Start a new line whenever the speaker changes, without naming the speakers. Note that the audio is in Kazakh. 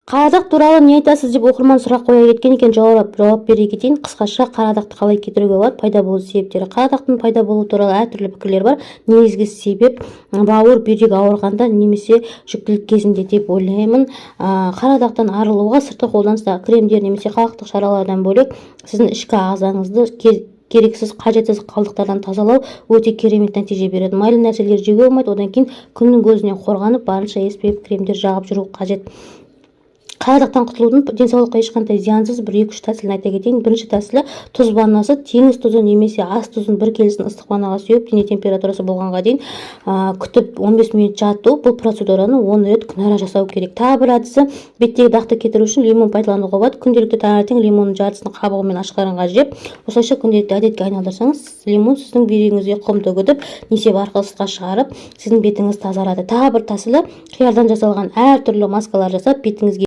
Қарадақ туралы не айтасыз деп оқырман сұрақ қоя кеткен екен. Жауап бере кетейін. Қысқаша, қарадақты қалай кетіруге болады? Пайда болу себептері. Қарадақтың пайда болу туралы әртүрлі пікірлер бар. Негізгі себеп бауыр, бүйрек ауырғанда немесе жүктілік кезінде деп ойлаймын. Қарадақтан арылуға сыртқы қолданыстағы кремдер немесе халықтық шаралардан бөлек сіздің ішкі ағзаңызды керексіз, қажетсіз қалдықтардан тазалау өте керемет нәтиже береді. Майлы нәрселер жеуге болмайды. Одан кейін күннің көзінен қорғанып, барынша SPF кремдер жағып жүру қажет. Қарадақтан құтылудың денсаулыққа ешқандай зиянсыз 1-2 тәсілін айта кетейін. Бірінші тәсілі тұз ваннасы. Теңіз тұзы немесе ас тұзын бір келісін ыстық ваннаға сеуіп, дене температурасы болғанға дейін күтіп 15 минут жату. Бұл процедураны 10 рет күн ара жасау керек. Тағы бір әдісі, беттегі дақты кетіру үшін лимон пайдалануға болады. Күнделікті таңертең лимонның жартысын қабығымен ашқарынға жеп, осылайша күнделікті әдетке айналдырсаңыз, лимон сіздің бүйрегіңізге құм төгіп, несеп арқылы сыртқа шығарып, сіздің бетіңіз тазарады. Тағы бір тәсілі, қиярдан жасалған әртүрлі маскалар жасап, бетіңізге